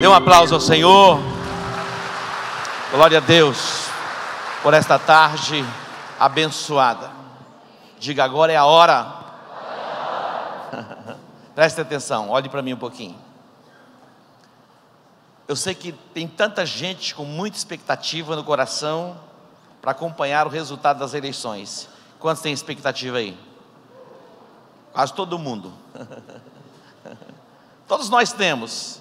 Dê um aplauso ao Senhor. Glória a Deus por esta tarde abençoada. Diga: agora é a hora. Preste atenção, olhe para mim um pouquinho. Eu sei que tem tanta gente com muita expectativa no coração para acompanhar o resultado das eleições. Quantos tem expectativa aí? Quase todo mundo. Todos nós temos,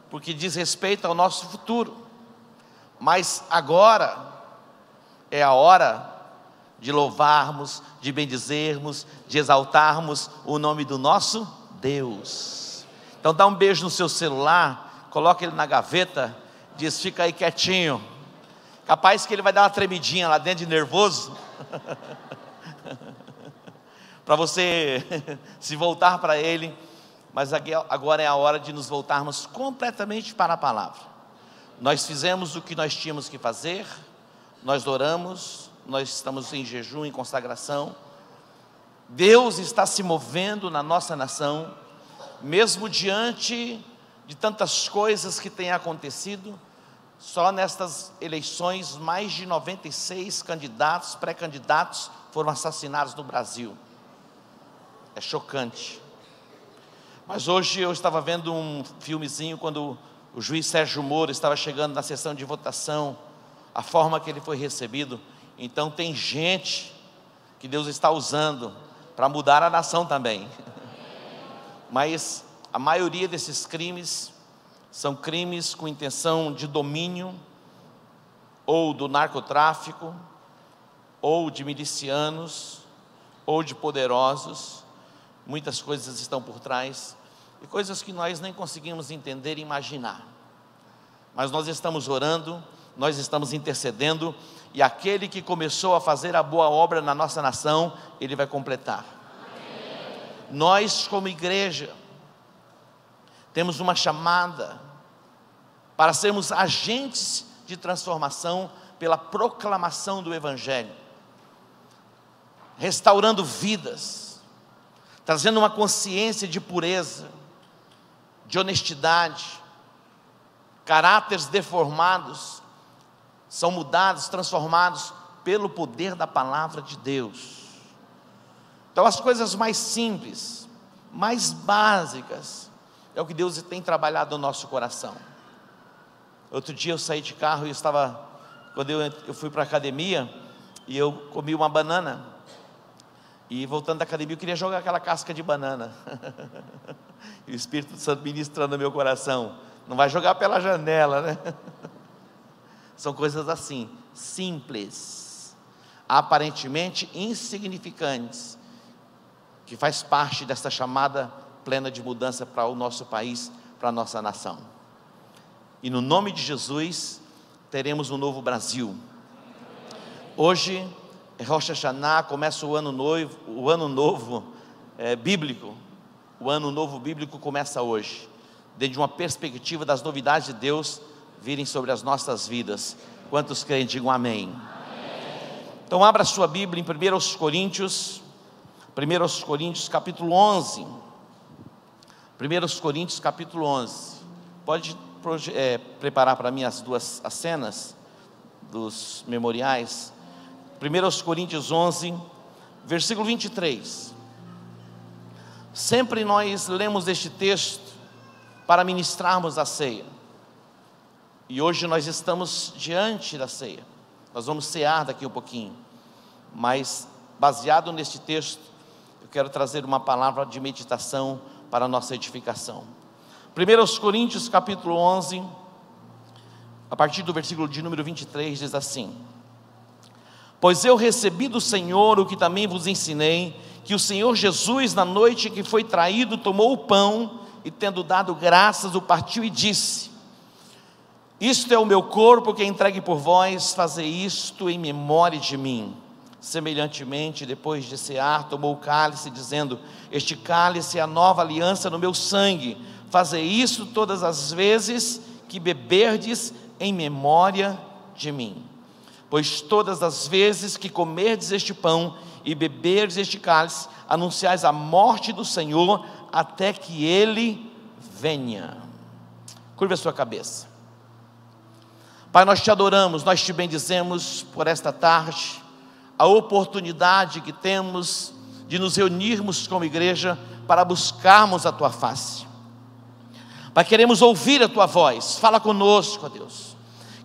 porque diz respeito ao nosso futuro. Mas agora é a hora de louvarmos, de bendizermos, de exaltarmos o nome do nosso Deus. Então dá um beijo no seu celular, coloca ele na gaveta, diz: fica aí quietinho. Capaz que ele vai dar uma tremidinha lá dentro de nervoso, para você se voltar para ele. Mas agora é a hora de nos voltarmos completamente para a palavra. Nós fizemos o que nós tínhamos que fazer, nós oramos, nós estamos em jejum, em consagração. Deus está se movendo na nossa nação, mesmo diante de tantas coisas que têm acontecido. Só nestas eleições, mais de 96 candidatos, pré-candidatos foram assassinados no Brasil. É chocante. Mas hoje eu estava vendo um filmezinho quando o juiz Sérgio Moro estava chegando na sessão de votação, a forma que ele foi recebido. Então tem gente que Deus está usando para mudar a nação também. Mas a maioria desses crimes são crimes com intenção de domínio, ou do narcotráfico, ou de milicianos, ou de poderosos. Muitas coisas estão por trás, e coisas que nós nem conseguimos entender e imaginar. Mas nós estamos orando, nós estamos intercedendo, e aquele que começou a fazer a boa obra na nossa nação, ele vai completar. Amém. Nós, como igreja, temos uma chamada para sermos agentes de transformação pela proclamação do Evangelho, restaurando vidas, trazendo uma consciência de pureza, de honestidade. Caráteres deformados são mudados, transformados pelo poder da palavra de Deus. Então as coisas mais simples, mais básicas, é o que Deus tem trabalhado no nosso coração. Outro dia eu saí de carro e quando eu fui para a academia, e eu comi uma banana. E voltando da academia, eu queria jogar aquela casca de banana. E o Espírito Santo ministrando no meu coração: não vai jogar pela janela, né? São coisas assim, simples, aparentemente insignificantes, que faz parte dessa chamada plena de mudança para o nosso país, para a nossa nação. E no nome de Jesus, teremos um novo Brasil. Hoje Rosh Hashanah, começa o ano novo bíblico. O ano novo bíblico começa hoje, desde uma perspectiva das novidades de Deus virem sobre as nossas vidas. Quantos creem, digam amém. Amém. Então abra sua Bíblia em 1 Coríntios capítulo 11. 1 Coríntios capítulo 11. Pode preparar para mim as cenas dos memoriais. 1 Coríntios 11, versículo 23. Sempre nós lemos este texto para ministrarmos a ceia. E hoje nós estamos diante da ceia. Nós vamos cear daqui um pouquinho. Mas baseado neste texto, eu quero trazer uma palavra de meditação para a nossa edificação. 1 Coríntios capítulo 11, a partir do versículo de número 23, diz assim: pois eu recebi do Senhor o que também vos ensinei, que o Senhor Jesus, na noite que foi traído, tomou o pão, e tendo dado graças, o partiu e disse: isto é o meu corpo que é entregue por vós, fazei isto em memória de mim. Semelhantemente, depois de cear, tomou o cálice, dizendo: este cálice é a nova aliança no meu sangue, fazei isso todas as vezes que beberdes em memória de mim. Pois todas as vezes que comerdes este pão e beberdes este cálice, anunciais a morte do Senhor, até que Ele venha. Curva a sua cabeça. Pai, nós te adoramos, nós te bendizemos por esta tarde, a oportunidade que temos de nos reunirmos como igreja para buscarmos a tua face. Pai, queremos ouvir a tua voz, fala conosco, ó Deus.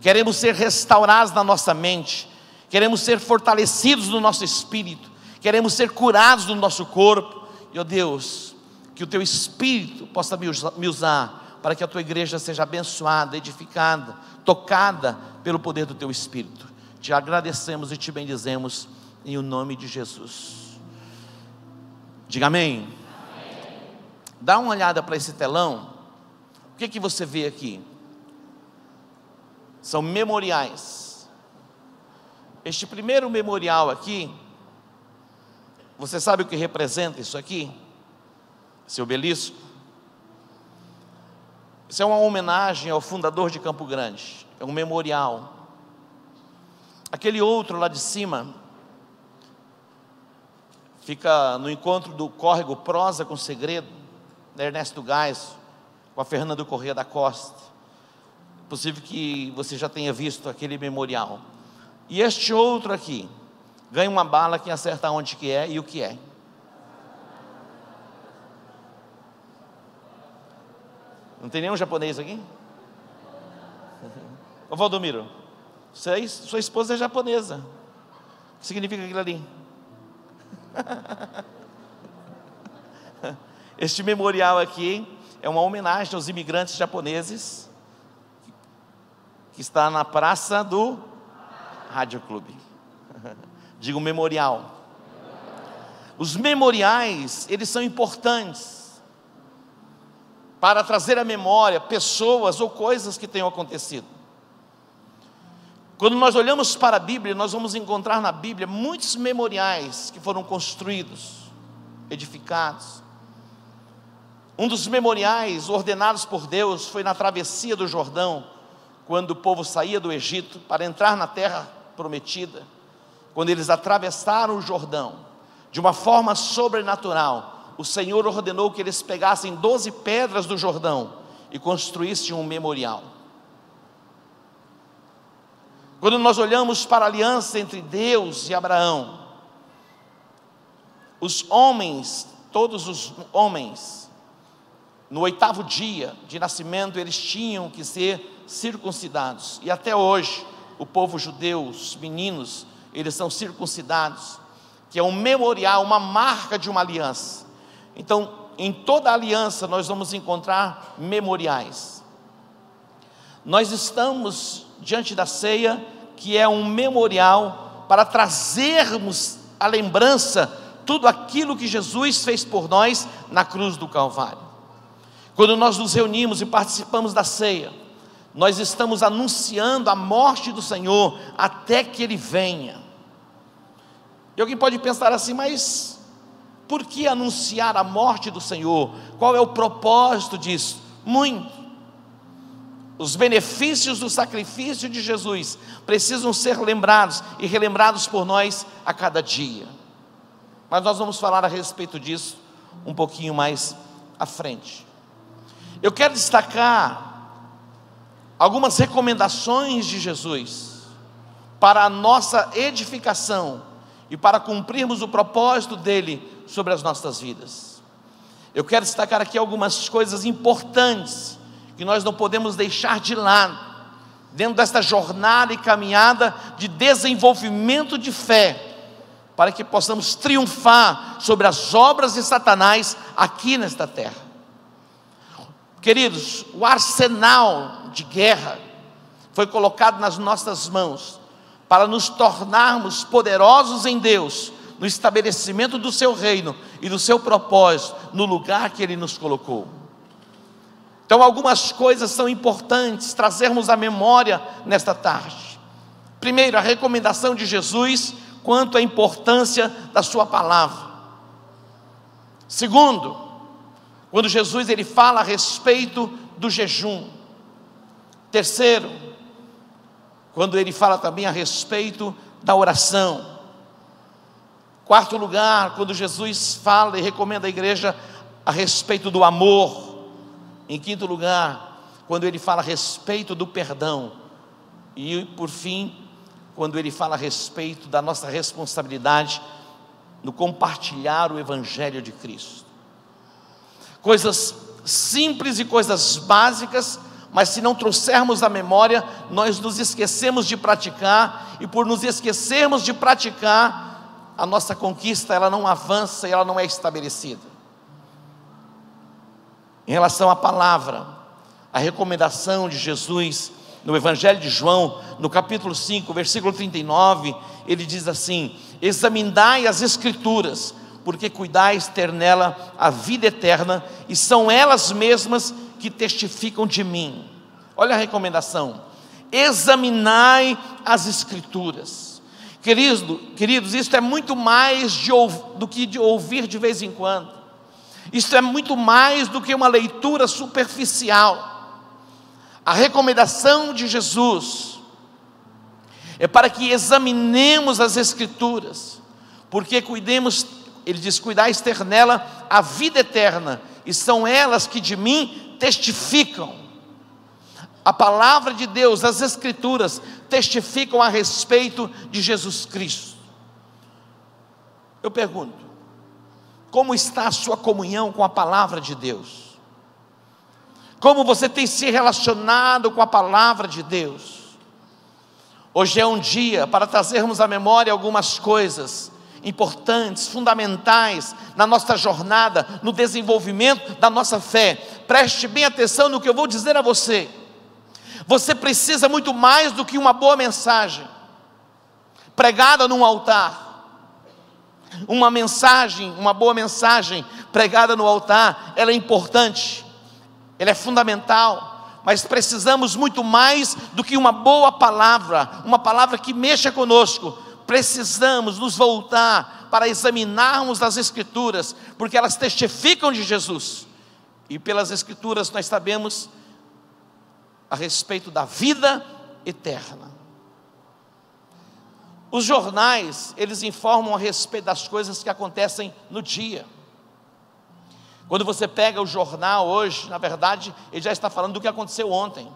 Queremos ser restaurados na nossa mente, queremos ser fortalecidos no nosso espírito, queremos ser curados no nosso corpo. E ó Deus, que o teu Espírito possa me usar para que a tua igreja seja abençoada, edificada, tocada pelo poder do teu Espírito. Te agradecemos e te bendizemos em o nome de Jesus. Diga amém. Amém. Dá uma olhada para esse telão. O que você vê aqui? São memoriais. Este primeiro memorial aqui, você sabe o que representa isso aqui? Esse obelisco. Isso é uma homenagem ao fundador de Campo Grande. É um memorial. Aquele outro lá de cima fica no encontro do córrego Prosa com Segredo, da Ernesto Gais, com a Fernanda Corrêa da Costa. É possível que você já tenha visto aquele memorial. E este outro aqui ganha uma bala que acerta onde que é e o que é. Não tem nenhum japonês aqui? Ô Valdomiro, sua esposa é japonesa. O que significa aquilo ali? Este memorial aqui é uma homenagem aos imigrantes japoneses, que está na praça do Rádio Clube. Digo memorial. Os memoriais, eles são importantes para trazer à memória pessoas ou coisas que tenham acontecido. Quando nós olhamos para a Bíblia, nós vamos encontrar na Bíblia muitos memoriais que foram construídos, edificados. Um dos memoriais ordenados por Deus foi na travessia do Jordão, quando o povo saía do Egito para entrar na terra prometida. Quando eles atravessaram o Jordão, de uma forma sobrenatural, o Senhor ordenou que eles pegassem 12 pedras do Jordão e construíssem um memorial. Quando nós olhamos para a aliança entre Deus e Abraão, os homens, todos os homens, no 8º dia de nascimento, eles tinham que ser circuncidados. E até hoje, o povo judeu, os meninos, eles são circuncidados, que é um memorial, uma marca de uma aliança. Então, em toda a aliança nós vamos encontrar memoriais. Nós estamos diante da ceia, que é um memorial para trazermos à lembrança tudo aquilo que Jesus fez por nós na cruz do Calvário. Quando nós nos reunimos e participamos da ceia, nós estamos anunciando a morte do Senhor até que Ele venha. E alguém pode pensar assim, mas por que anunciar a morte do Senhor? Qual é o propósito disso? Muito. Os benefícios do sacrifício de Jesus precisam ser lembrados e relembrados por nós a cada dia. Mas nós vamos falar a respeito disso um pouquinho mais à frente. Eu quero destacar algumas recomendações de Jesus para a nossa edificação e para cumprirmos o propósito dele sobre as nossas vidas. Eu quero destacar aqui algumas coisas importantes que nós não podemos deixar de lado dentro desta jornada e caminhada de desenvolvimento de fé, para que possamos triunfar sobre as obras de Satanás aqui nesta terra. Queridos, o arsenal de guerra foi colocado nas nossas mãos para nos tornarmos poderosos em Deus, no estabelecimento do seu reino e do seu propósito, no lugar que Ele nos colocou. Então algumas coisas são importantes trazermos à memória nesta tarde. Primeiro, a recomendação de Jesus quanto à importância da sua palavra. Segundo, quando Jesus ele fala a respeito do jejum. Terceiro, quando ele fala também a respeito da oração. Quarto lugar, quando Jesus fala e recomenda à igreja a respeito do amor. Em quinto lugar, quando ele fala a respeito do perdão, e por fim, quando ele fala a respeito da nossa responsabilidade no compartilhar o Evangelho de Cristo. Coisas simples e coisas básicas, mas se não trouxermos à memória, nós nos esquecemos de praticar, e por nos esquecermos de praticar, a nossa conquista ela não avança e ela não é estabelecida. Em relação à palavra, a recomendação de Jesus no Evangelho de João, no capítulo 5, versículo 39, ele diz assim: examinai as Escrituras, porque cuidais ter nela a vida eterna, e são elas mesmas que testificam de mim. Olha a recomendação: examinai as Escrituras. Queridos, isso é muito mais do que de ouvir de vez em quando. Isso é muito mais do que uma leitura superficial. A recomendação de Jesus é para que examinemos as Escrituras, porque ele diz, cuidais ter nela a vida eterna, e são elas que de mim testificam. A palavra de Deus, as Escrituras, testificam a respeito de Jesus Cristo. Eu pergunto, como está a sua comunhão com a palavra de Deus? Como você tem se relacionado com a palavra de Deus? Hoje é um dia para trazermos à memória algumas coisas importantes, fundamentais na nossa jornada, no desenvolvimento da nossa fé. Preste bem atenção no que eu vou dizer a você. Você precisa muito mais do que uma boa mensagem pregada num altar. Uma boa mensagem pregada no altar, ela é importante, ela é fundamental, mas precisamos muito mais do que uma boa palavra, uma palavra que mexa conosco. Precisamos nos voltar para examinarmos as Escrituras, porque elas testificam de Jesus, e pelas Escrituras nós sabemos a respeito da vida eterna. Os jornais, eles informam a respeito das coisas que acontecem no dia. Quando você pega o jornal hoje, na verdade, ele já está falando do que aconteceu ontem.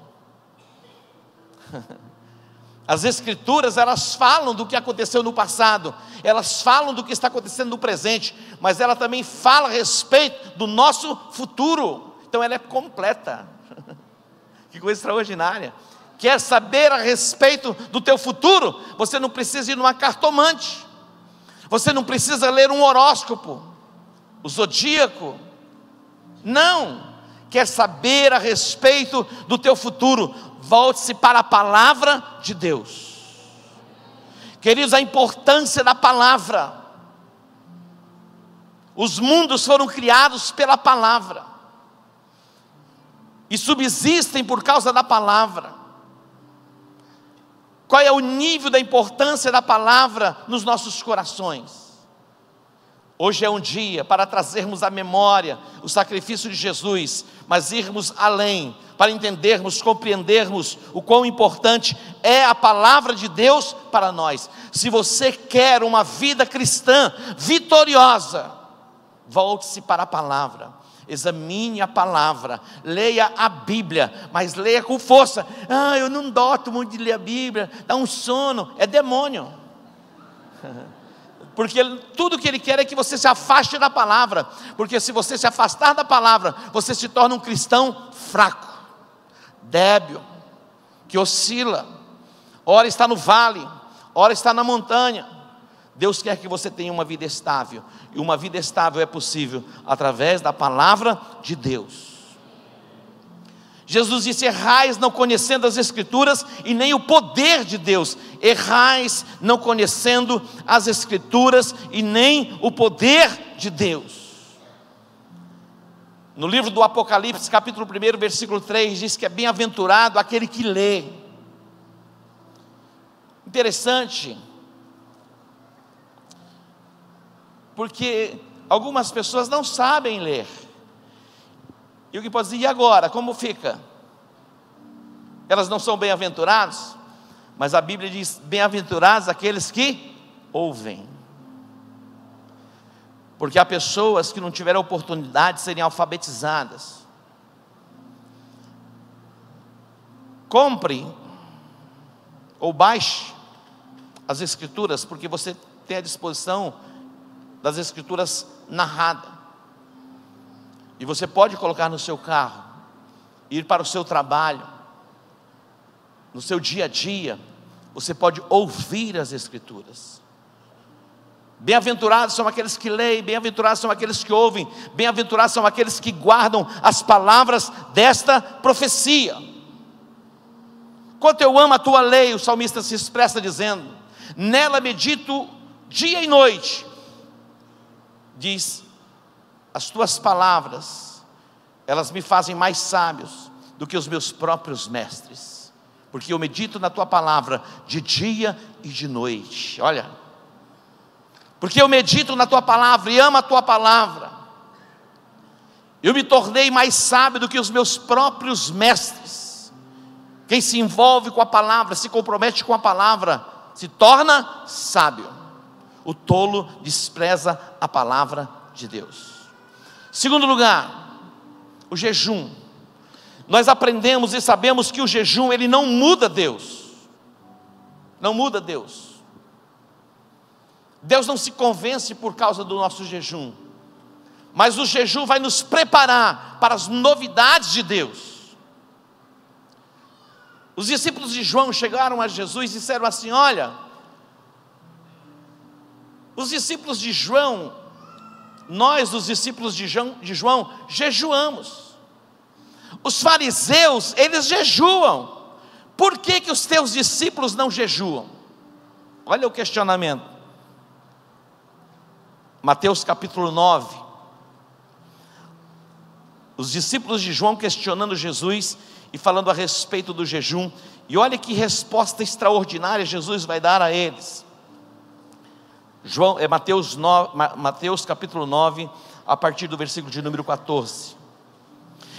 As Escrituras, elas falam do que aconteceu no passado, elas falam do que está acontecendo no presente, mas ela também fala a respeito do nosso futuro. Então ela é completa. Que coisa extraordinária. Quer saber a respeito do teu futuro? Você não precisa ir numa cartomante, você não precisa ler um horóscopo, o zodíaco. Não. Quer saber a respeito do teu futuro? Volte-se para a palavra de Deus. Queridos, a importância da palavra. Os mundos foram criados pela palavra e subsistem por causa da palavra. Qual é o nível da importância da palavra nos nossos corações? Hoje é um dia para trazermos à memória o sacrifício de Jesus, mas irmos além, para entendermos, compreendermos o quão importante é a palavra de Deus para nós. Se você quer uma vida cristã vitoriosa, volte-se para a palavra. Examine a palavra, leia a Bíblia, mas leia com força. Eu não gosto muito de ler a Bíblia, dá um sono, é demônio. Porque tudo que ele quer é que você se afaste da palavra, porque se você se afastar da palavra, você se torna um cristão fraco, débil, que oscila, ora está no vale, ora está na montanha. Deus quer que você tenha uma vida estável, e uma vida estável é possível através da palavra de Deus. Jesus disse: errais não conhecendo as Escrituras e nem o poder de Deus. Errais não conhecendo as Escrituras e nem o poder de Deus. No livro do Apocalipse, capítulo 1, versículo 3, diz que é bem-aventurado aquele que lê. Interessante, porque algumas pessoas não sabem ler. E o que pode dizer, e agora, como fica? Elas não são bem-aventurados, mas a Bíblia diz, bem-aventurados aqueles que ouvem. Porque há pessoas que não tiveram oportunidade de serem alfabetizadas. compre ou baixe as Escrituras, porque você tem à disposição das Escrituras narradas, e você pode colocar no seu carro, ir para o seu trabalho, no seu dia a dia, você pode ouvir as Escrituras. Bem-aventurados são aqueles que leem, bem-aventurados são aqueles que ouvem, bem-aventurados são aqueles que guardam as palavras desta profecia. Quanto eu amo a tua lei, o salmista se expressa dizendo: nela medito dia e noite. Diz: as tuas palavras, elas me fazem mais sábios do que os meus próprios mestres, porque eu medito na tua palavra de dia e de noite. Olha, porque eu medito na tua palavra e amo a tua palavra, eu me tornei mais sábio do que os meus próprios mestres. Quem se envolve com a palavra, se compromete com a palavra, se torna sábio. O tolo despreza a palavra de Deus. Segundo lugar, o jejum. Nós aprendemos e sabemos que o jejum, ele não muda Deus. Não muda Deus. Deus não se convence por causa do nosso jejum, mas o jejum vai nos preparar para as novidades de Deus. Os discípulos de João chegaram a Jesus e disseram assim: olha, os discípulos de João, nós os discípulos de João jejuamos. Os fariseus, eles jejuam. Por que que os teus discípulos não jejuam? Olha o questionamento. Mateus capítulo 9. Os discípulos de João questionando Jesus e falando a respeito do jejum. E olha que resposta extraordinária Jesus vai dar a eles. Mateus capítulo 9, a partir do versículo de número 14.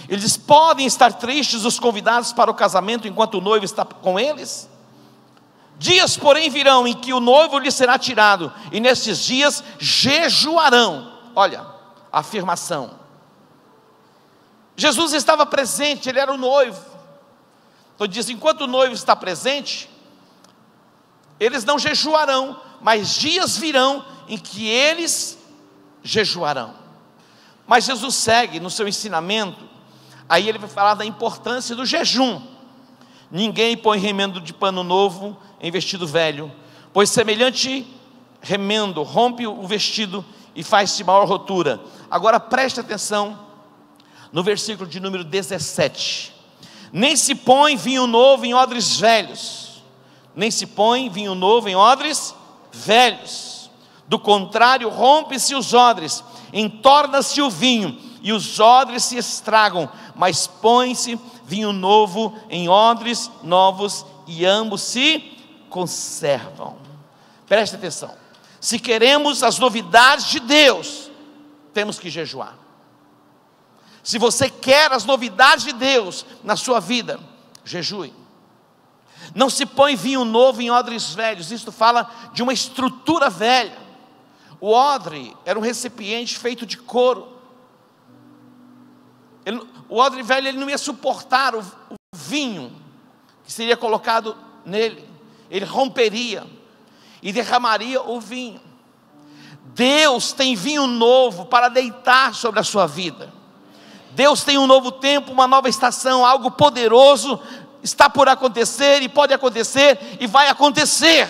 Ele diz: podem estar tristes os convidados para o casamento enquanto o noivo está com eles? Dias, porém, virão em que o noivo lhe será tirado, e nesses dias jejuarão. Olha a afirmação. Jesus estava presente, ele era o noivo. Então diz: enquanto o noivo está presente, eles não jejuarão, mas dias virão em que eles jejuarão. Mas Jesus segue no seu ensinamento. Aí ele vai falar da importância do jejum. Ninguém põe remendo de pano novo em vestido velho, pois semelhante remendo rompe o vestido e faz-se maior rotura. Agora preste atenção no versículo de número 17. Nem se põe vinho novo em odres velhos, nem se põe vinho novo em odres velhos. Do contrário, rompe-se os odres, entorna-se o vinho, e os odres se estragam. Mas põe-se vinho novo em odres novos, e ambos se conservam. Preste atenção. Se queremos as novidades de Deus, temos que jejuar. Se você quer as novidades de Deus na sua vida, jejue. Não se põe vinho novo em odres velhos. Isto fala de uma estrutura velha. O odre era um recipiente feito de couro. O odre velho, ele não ia suportar o vinho que seria colocado nele. Ele romperia e derramaria o vinho. Deus tem vinho novo para deitar sobre a sua vida. Deus tem um novo tempo, uma nova estação, algo poderoso está por acontecer, e pode acontecer, e vai acontecer.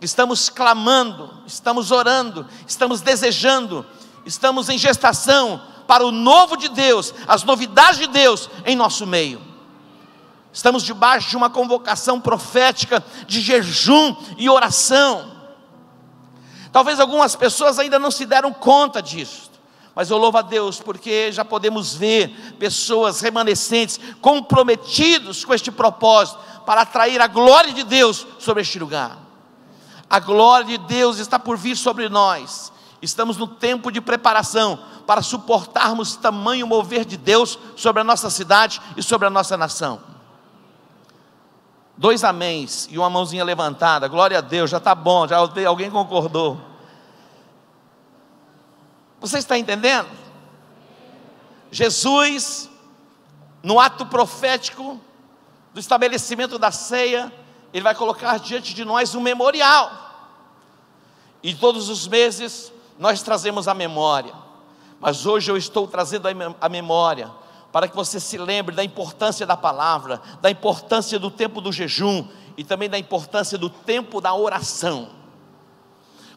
Estamos clamando, estamos orando, estamos desejando, estamos em gestação para o novo de Deus, as novidades de Deus em nosso meio. Estamos debaixo de uma convocação profética de jejum e oração. Talvez algumas pessoas ainda não se deram conta disso, mas eu louvo a Deus porque já podemos ver pessoas remanescentes, comprometidos com este propósito, para atrair a glória de Deus sobre este lugar. A glória de Deus está por vir sobre nós. Estamos no tempo de preparação para suportarmos tamanho mover de Deus sobre a nossa cidade e sobre a nossa nação. 2 améns e uma mãozinha levantada. Glória a Deus, já está bom, já alguém concordou. Você está entendendo? Jesus, no ato profético, do estabelecimento da ceia, Ele vai colocar diante de nós um memorial. E todos os meses nós trazemos a memória. Mas hoje eu estou trazendo a memória para que você se lembre da importância da palavra, da importância do tempo do jejum e também da importância do tempo da oração.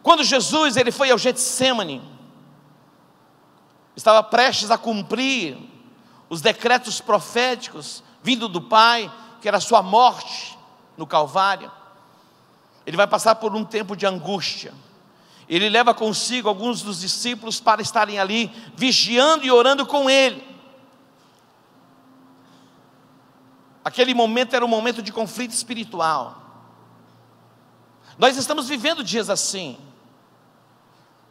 Quando Jesus ele foi ao Getsêmani, estava prestes a cumprir os decretos proféticos vindo do Pai, que era a sua morte no Calvário. Ele vai passar por um tempo de angústia. Ele leva consigo alguns dos discípulos para estarem ali vigiando e orando com ele. Aquele momento era um momento de conflito espiritual. Nós estamos vivendo dias assim.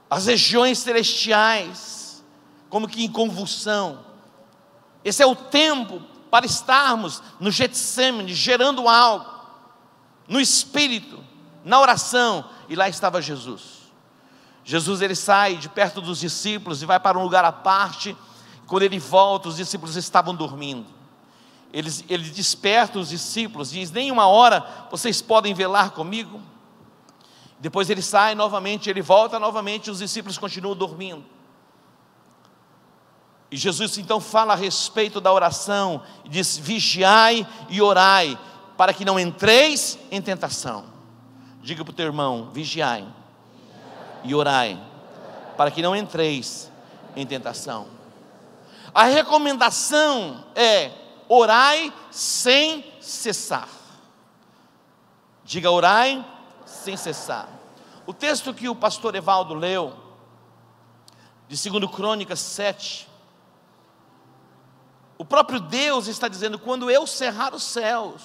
As regiões celestiais, como que em convulsão. Esse é o tempo para estarmos no Getsêmani, gerando algo, no Espírito, na oração. E lá estava Jesus. Jesus ele sai de perto dos discípulos e vai para um lugar à parte. Quando ele volta, os discípulos estavam dormindo. Ele desperta os discípulos e diz: nem uma hora vocês podem velar comigo? Depois ele sai novamente, ele volta novamente, e os discípulos continuam dormindo. E Jesus então fala a respeito da oração e diz: vigiai e orai, para que não entreis em tentação. Diga para o teu irmão: vigiai e orai, para que não entreis em tentação. A recomendação é: orai sem cessar. Diga: orai sem cessar. O texto que o pastor Evaldo leu, de 2 Crônicas 7, o próprio Deus está dizendo: quando eu cerrar os céus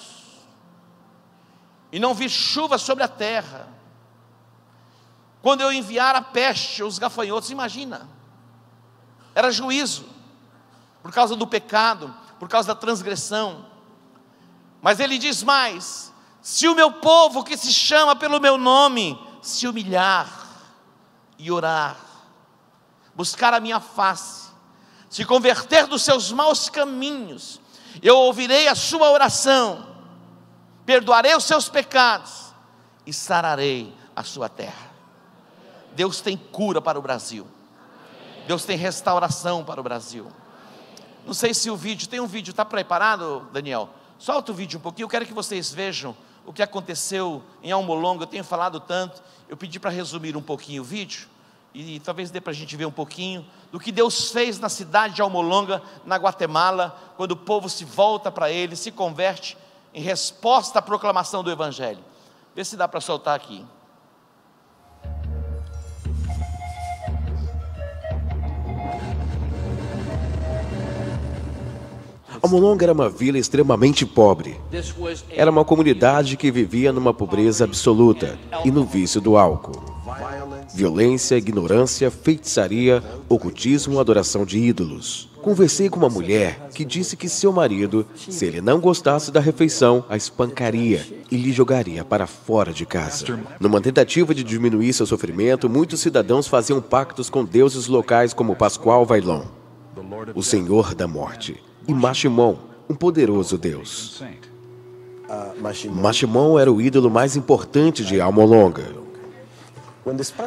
e não vir chuva sobre a terra, quando eu enviar a peste, os gafanhotos, imagina, era juízo, por causa do pecado, por causa da transgressão. Mas ele diz mais: se o meu povo que se chama pelo meu nome se humilhar e orar, buscar a minha face, se converter dos seus maus caminhos, eu ouvirei a sua oração, perdoarei os seus pecados e sararei a sua terra. Deus tem cura para o Brasil. Deus tem restauração para o Brasil. Não sei se o vídeo, tem um vídeo, está preparado, Daniel? Solta o vídeo um pouquinho, eu quero que vocês vejam o que aconteceu em Almolonga. Eu tenho falado tanto, eu pedi para resumir um pouquinho o vídeo, e talvez dê para a gente ver um pouquinho do que Deus fez na cidade de Almolonga, na Guatemala, quando o povo se volta para Ele, se converte em resposta à proclamação do Evangelho. Vê se dá para soltar aqui. Almolonga era uma vila extremamente pobre. Era uma comunidade que vivia numa pobreza absoluta e no vício do álcool. Violência, ignorância, feitiçaria, ocultismo, adoração de ídolos. Conversei com uma mulher que disse que seu marido, se ele não gostasse da refeição, a espancaria e lhe jogaria para fora de casa. Numa tentativa de diminuir seu sofrimento, muitos cidadãos faziam pactos com deuses locais como Pascoal Vailon, o Senhor da Morte, e Mashimon, um poderoso deus. Mashimon era o ídolo mais importante de Almolonga.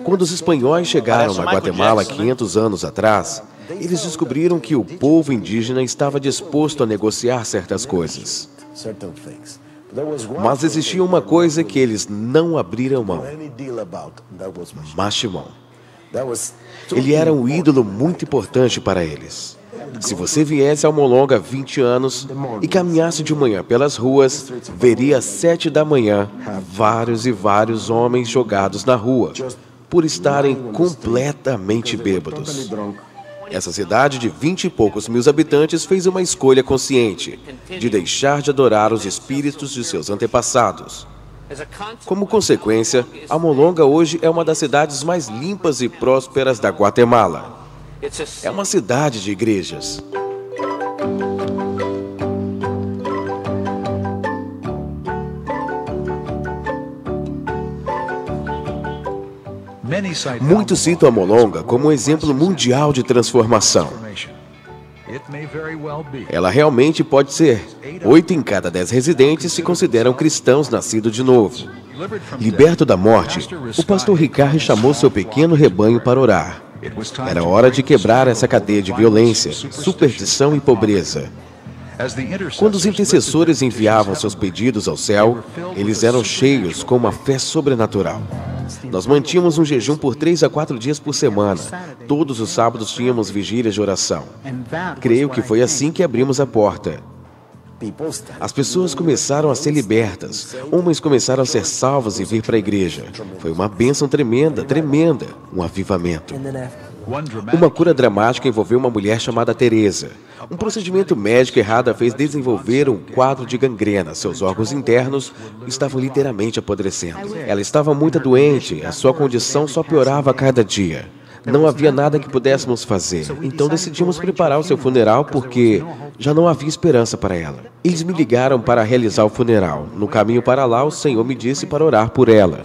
Quando os espanhóis chegaram na Guatemala 500 anos atrás, eles descobriram que o povo indígena estava disposto a negociar certas coisas. Mas existia uma coisa que eles não abriram mão: Mashimon. Ele era um ídolo muito importante para eles. Se você viesse a Almolonga há 20 anos e caminhasse de manhã pelas ruas, veria às 7 da manhã vários e vários homens jogados na rua, por estarem completamente bêbados. Essa cidade de 20 e poucos mil habitantes fez uma escolha consciente de deixar de adorar os espíritos de seus antepassados. Como consequência, Almolonga hoje é uma das cidades mais limpas e prósperas da Guatemala. É uma cidade de igrejas. Muitos citam Almolonga como um exemplo mundial de transformação. Ela realmente pode ser. 8 em cada 10 residentes se consideram cristãos nascidos de novo. Liberto da morte, o pastor Ricard chamou seu pequeno rebanho para orar. Era hora de quebrar essa cadeia de violência, superstição e pobreza. Quando os intercessores enviavam seus pedidos ao céu, eles eram cheios com uma fé sobrenatural. Nós mantínhamos um jejum por 3 a 4 dias por semana. Todos os sábados tínhamos vigílias de oração. Creio que foi assim que abrimos a porta. As pessoas começaram a ser libertas. Homens começaram a ser salvos e vir para a igreja. Foi uma bênção tremenda, tremenda. Um avivamento. Uma cura dramática envolveu uma mulher chamada Teresa. Um procedimento médico errado a fez desenvolver um quadro de gangrena. Seus órgãos internos estavam literalmente apodrecendo. Ela estava muito doente, a sua condição só piorava a cada dia. Não havia nada que pudéssemos fazer. Então decidimos preparar o seu funeral porque já não havia esperança para ela. Eles me ligaram para realizar o funeral. No caminho para lá, o Senhor me disse para orar por ela.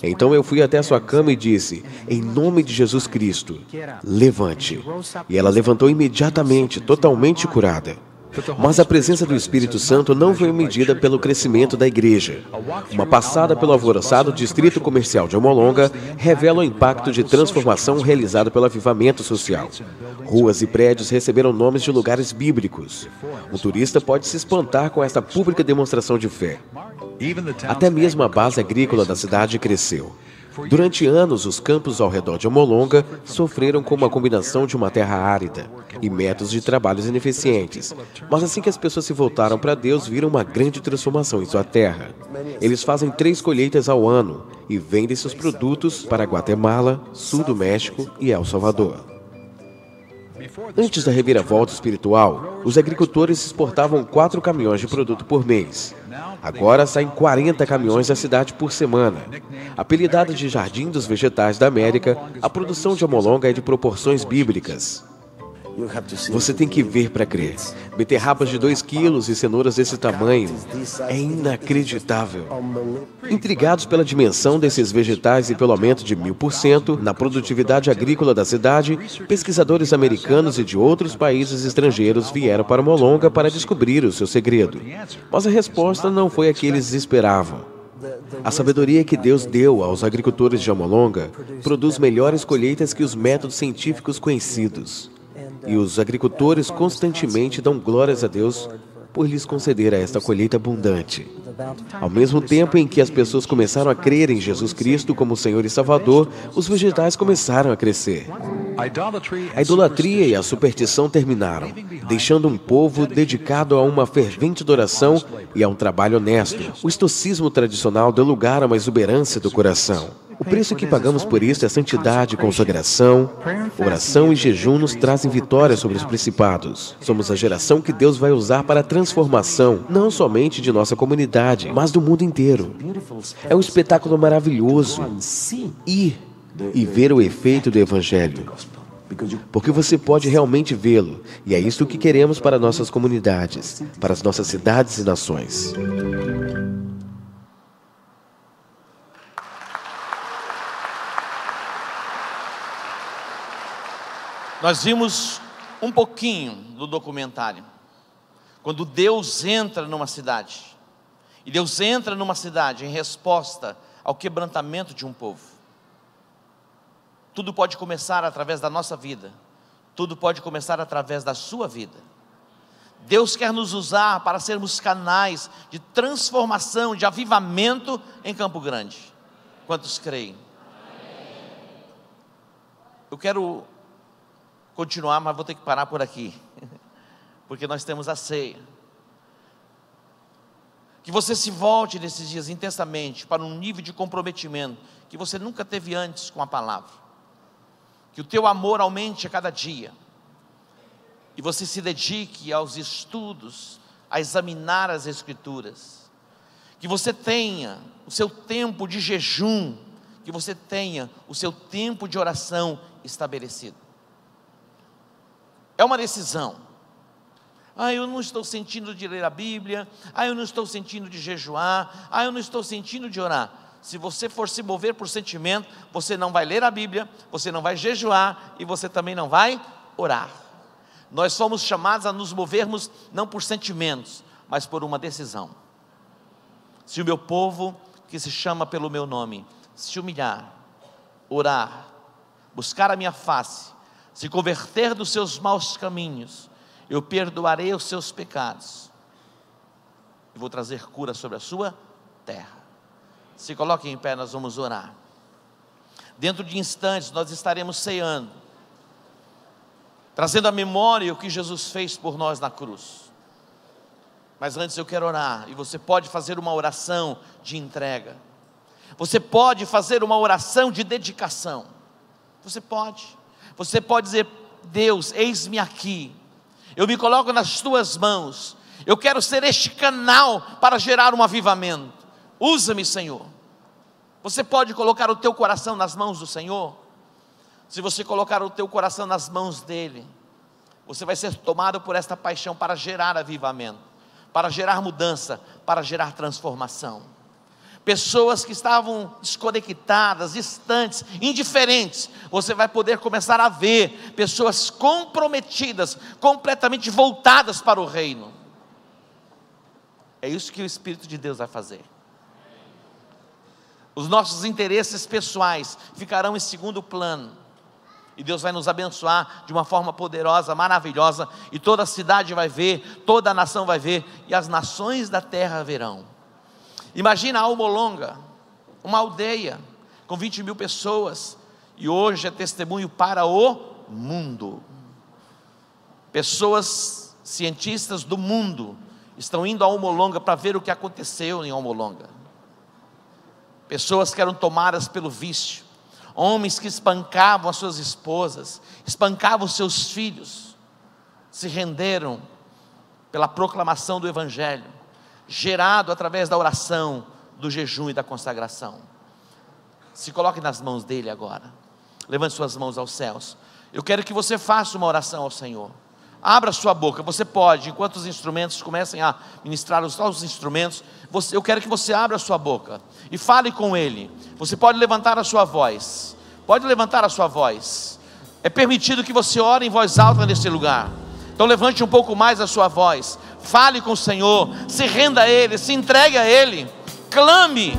Então eu fui até a sua cama e disse, em nome de Jesus Cristo, levante. E ela levantou imediatamente, totalmente curada. Mas a presença do Espírito Santo não foi medida pelo crescimento da igreja. Uma passada pelo alvoroçado distrito comercial de Homolonga revela o impacto de transformação realizado pelo avivamento social. Ruas e prédios receberam nomes de lugares bíblicos. O turista pode se espantar com esta pública demonstração de fé. Até mesmo a base agrícola da cidade cresceu. Durante anos, os campos ao redor de Homolonga sofreram com uma combinação de uma terra árida e métodos de trabalhos ineficientes. Mas assim que as pessoas se voltaram para Deus, viram uma grande transformação em sua terra. Eles fazem 3 colheitas ao ano e vendem seus produtos para Guatemala, sul do México e El Salvador. Antes da reviravolta espiritual, os agricultores exportavam 4 caminhões de produto por mês. Agora saem 40 caminhões da cidade por semana. Apelidada de Jardim dos Vegetais da América, a produção de Homolonga é de proporções bíblicas. Você tem que ver para crer. Beterrabas de 2 quilos e cenouras desse tamanho. É inacreditável. Intrigados pela dimensão desses vegetais e pelo aumento de 1000% na produtividade agrícola da cidade, pesquisadores americanos e de outros países estrangeiros vieram para Homolonga para descobrir o seu segredo. Mas a resposta não foi a que eles esperavam. A sabedoria que Deus deu aos agricultores de Homolonga produz melhores colheitas que os métodos científicos conhecidos. E os agricultores constantemente dão glórias a Deus por lhes conceder esta colheita abundante. Ao mesmo tempo em que as pessoas começaram a crer em Jesus Cristo como Senhor e Salvador, os vegetais começaram a crescer. A idolatria e a superstição terminaram, deixando um povo dedicado a uma fervente adoração e a um trabalho honesto. O estoicismo tradicional deu lugar a uma exuberância do coração. O preço que pagamos por isso é santidade, consagração, oração e jejum nos trazem vitória sobre os principados. Somos a geração que Deus vai usar para a transformação, não somente de nossa comunidade, mas do mundo inteiro. É um espetáculo maravilhoso ir e ver o efeito do Evangelho. Porque você pode realmente vê-lo, e é isso que queremos para nossas comunidades, para as nossas cidades e nações. Nós vimos um pouquinho do documentário, quando Deus entra numa cidade, e Deus entra numa cidade em resposta ao quebrantamento de um povo. Tudo pode começar através da nossa vida, tudo pode começar através da sua vida. Deus quer nos usar para sermos canais de transformação, de avivamento em Campo Grande. Quantos creem? Eu quero continuar, mas vou ter que parar por aqui, porque nós temos a ceia. Que você se volte nesses dias intensamente para um nível de comprometimento que você nunca teve antes com a palavra. Que o teu amor aumente a cada dia, e você se dedique aos estudos, a examinar as Escrituras. Que você tenha o seu tempo de jejum, que você tenha o seu tempo de oração estabelecido. É uma decisão. Eu não estou sentindo de ler a Bíblia. Eu não estou sentindo de jejuar. Eu não estou sentindo de orar. Se você for se mover por sentimento, você não vai ler a Bíblia, você não vai jejuar e você também não vai orar. Nós somos chamados a nos movermos não por sentimentos, mas por uma decisão. Se o meu povo, que se chama pelo meu nome, se humilhar, orar, buscar a minha face, se converter dos seus maus caminhos, eu perdoarei os seus pecados e vou trazer cura sobre a sua terra. Se coloquem em pé, nós vamos orar. Dentro de instantes nós estaremos ceando, trazendo à memória o que Jesus fez por nós na cruz. Mas antes eu quero orar, e você pode fazer uma oração de entrega, você pode fazer uma oração de dedicação, você pode dizer: Deus, eis-me aqui, eu me coloco nas tuas mãos, eu quero ser este canal para gerar um avivamento, usa-me, Senhor. Você pode colocar o teu coração nas mãos do Senhor. Se você colocar o teu coração nas mãos dEle, você vai ser tomado por esta paixão para gerar avivamento, para gerar mudança, para gerar transformação. Pessoas que estavam desconectadas, distantes, indiferentes, você vai poder começar a ver pessoas comprometidas, completamente voltadas para o reino. É isso que o Espírito de Deus vai fazer. Os nossos interesses pessoais ficarão em segundo plano, e Deus vai nos abençoar de uma forma poderosa, maravilhosa, e toda a cidade vai ver, toda a nação vai ver, e as nações da terra verão. Imagina a Almolonga, uma aldeia com 20 mil pessoas, e hoje é testemunho para o mundo. Pessoas, cientistas do mundo, estão indo a Almolonga para ver o que aconteceu em Almolonga. Pessoas que eram tomadas pelo vício, homens que espancavam as suas esposas, espancavam os seus filhos, se renderam pela proclamação do Evangelho, gerado através da oração, do jejum e da consagração. Se coloque nas mãos dele agora, levante suas mãos aos céus. Eu quero que você faça uma oração ao Senhor. Abra sua boca, você pode, enquanto os instrumentos comecem a ministrar os instrumentos, eu quero que você abra a sua boca e fale com Ele. Você pode levantar a sua voz, é permitido que você ore em voz alta nesse lugar, então levante um pouco mais a sua voz, fale com o Senhor, se renda a Ele, se entregue a Ele, clame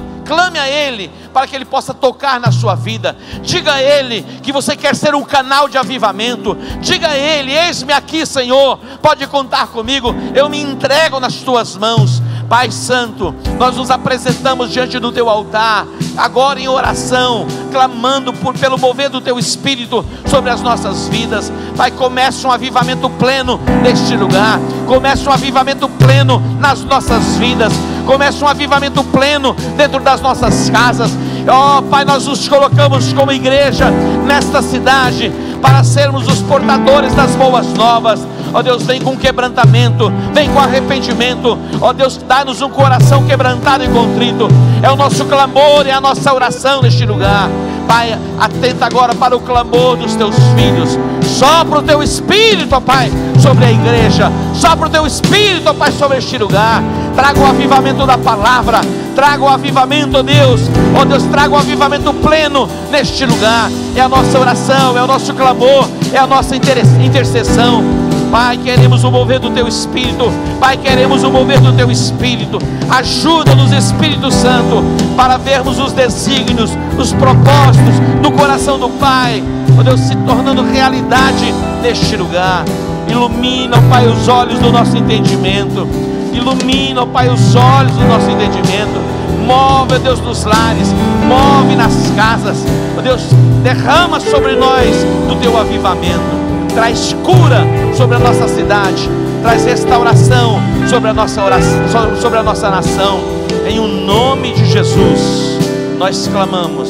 a Ele, para que Ele possa tocar na sua vida. Diga a Ele que você quer ser um canal de avivamento. Diga a Ele: eis-me aqui, Senhor, pode contar comigo, eu me entrego nas tuas mãos. Pai Santo, nós nos apresentamos diante do teu altar, agora em oração, clamando pelo mover do teu Espírito sobre as nossas vidas. Pai, comece um avivamento pleno neste lugar, comece um avivamento pleno nas nossas vidas, comece um avivamento pleno dentro das nossas casas. Ó Pai, nós nos colocamos como igreja nesta cidade para sermos os portadores das boas novas. Ó Deus, vem com quebrantamento, vem com arrependimento. Ó Deus, dá-nos um coração quebrantado e contrito. É o nosso clamor, é a nossa oração neste lugar. Pai, atenta agora para o clamor dos teus filhos. Sopra o teu Espírito, ó Pai, sobre a igreja. Sopra o teu Espírito, ó Pai, sobre este lugar. Traga o avivamento da palavra. Traga o avivamento, ó Deus. Ó Deus, traga o avivamento pleno neste lugar. É a nossa oração, é o nosso clamor, é a nossa intercessão. Pai, queremos o mover do teu Espírito. Pai, queremos o mover do teu Espírito. Ajuda-nos, Espírito Santo, para vermos os desígnios, os propósitos do coração do Pai, ó Deus, se tornando realidade neste lugar. Ilumina, ó Pai, os olhos do nosso entendimento. Ilumina, ó Pai, os olhos do nosso entendimento. Move, ó Deus, nos lares, move nas casas. Ó Deus, derrama sobre nós do teu avivamento. Traz cura sobre a nossa cidade, traz restauração sobre a nossa oração, sobre a nossa nação. Em o nome de Jesus nós clamamos,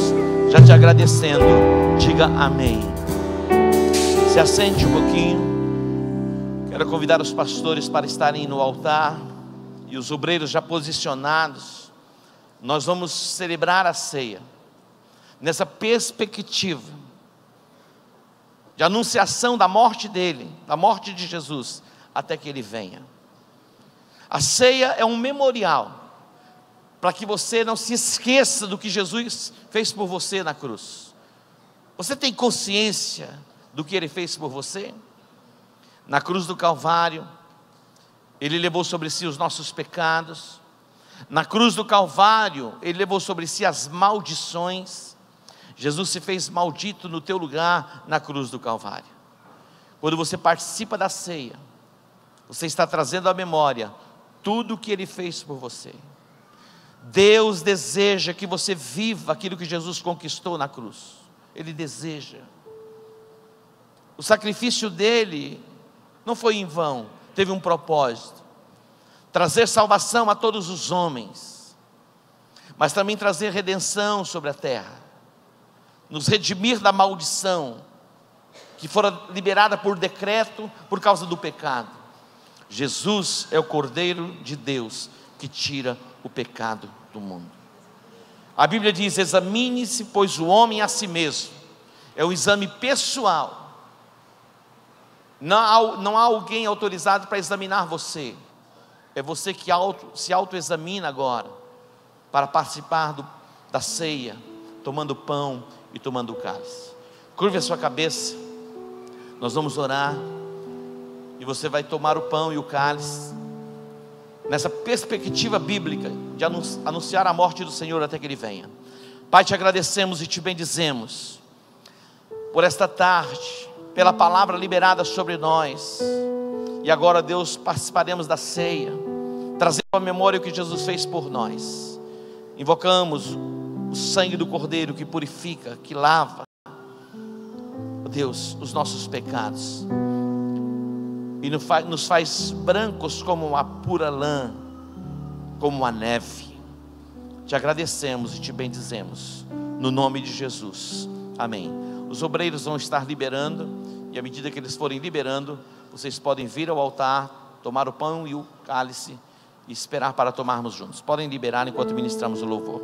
já te agradecendo. Diga amém. Se assente um pouquinho. Quero convidar os pastores para estarem no altar e os obreiros já posicionados. Nós vamos celebrar a ceia nessa perspectiva de anunciação da morte dele, da morte de Jesus, até que ele venha. A ceia é um memorial, para que você não se esqueça do que Jesus fez por você na cruz. Você tem consciência do que ele fez por você? Na cruz do Calvário, Ele levou sobre si os nossos pecados. Na cruz do Calvário, Ele levou sobre si as maldições. Jesus se fez maldito no teu lugar na cruz do Calvário. Quando você participa da ceia, você está trazendo à memória tudo o que Ele fez por você. Deus deseja que você viva aquilo que Jesus conquistou na cruz. Ele deseja. O sacrifício dele não foi em vão, teve um propósito: trazer salvação a todos os homens, mas também trazer redenção sobre a terra, nos redimir da maldição que fora liberada por decreto por causa do pecado. Jesus é o Cordeiro de Deus que tira o pecado do mundo. A Bíblia diz: examine-se, pois, o homem a si mesmo. É um exame pessoal. Não há alguém autorizado para examinar você. É você que se autoexamina agora, para participar da ceia, tomando pão e tomando o cálice. Curve a sua cabeça, nós vamos orar, e você vai tomar o pão e o cálice, nessa perspectiva bíblica, de anunciar a morte do Senhor até que Ele venha. Pai, te agradecemos e te bendizemos, por esta tarde, pela palavra liberada sobre nós. E agora, Deus, participaremos da ceia, trazendo à memória o que Jesus fez por nós. Invocamos o sangue do Cordeiro que purifica, que lava, Deus, os nossos pecados, e nos faz brancos como a pura lã, como a neve. Te agradecemos e te bendizemos, no nome de Jesus, amém. Os obreiros vão estar liberando, e à medida que eles forem liberando, vocês podem vir ao altar, tomar o pão e o cálice, e esperar para tomarmos juntos. Podem liberar enquanto ministramos o louvor.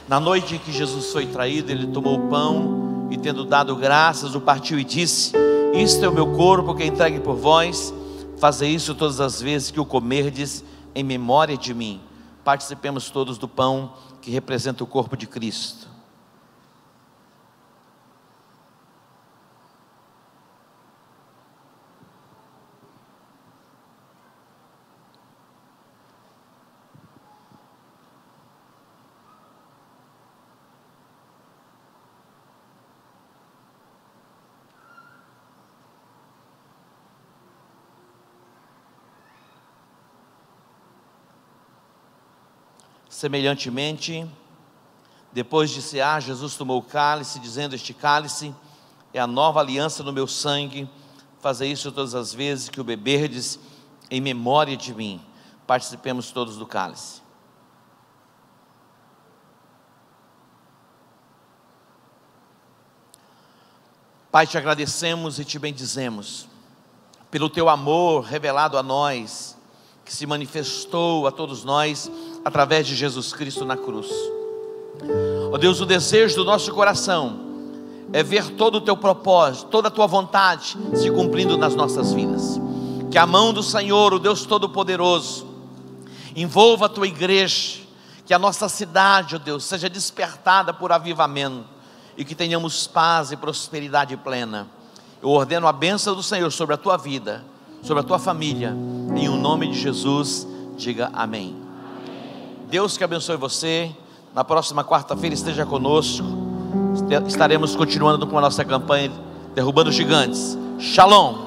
Na noite em que Jesus foi traído, ele tomou o pão e, tendo dado graças, o partiu e disse: isto é o meu corpo que é entregue por vós, fazei isso todas as vezes que o comerdes em memória de mim. Participemos todos do pão que representa o corpo de Cristo. Semelhantemente, depois de cear, Jesus tomou o cálice, dizendo: este cálice é a nova aliança no meu sangue, fazei isso todas as vezes que o beberdes em memória de mim. Participemos todos do cálice. Pai, te agradecemos e te bendizemos pelo teu amor revelado a nós, que se manifestou a todos nós através de Jesus Cristo na cruz. Ó Deus, o desejo do nosso coração é ver todo o teu propósito, toda a tua vontade se cumprindo nas nossas vidas. Que a mão do Senhor, o Deus Todo-Poderoso, envolva a tua igreja, que a nossa cidade, ó Deus, seja despertada por avivamento, e que tenhamos paz e prosperidade plena. Eu ordeno a bênção do Senhor sobre a tua vida, sobre a tua família, em o nome de Jesus, diga amém. Deus que abençoe você. Na próxima quarta-feira esteja conosco. Estaremos continuando com a nossa campanha Derrubando Gigantes. Shalom.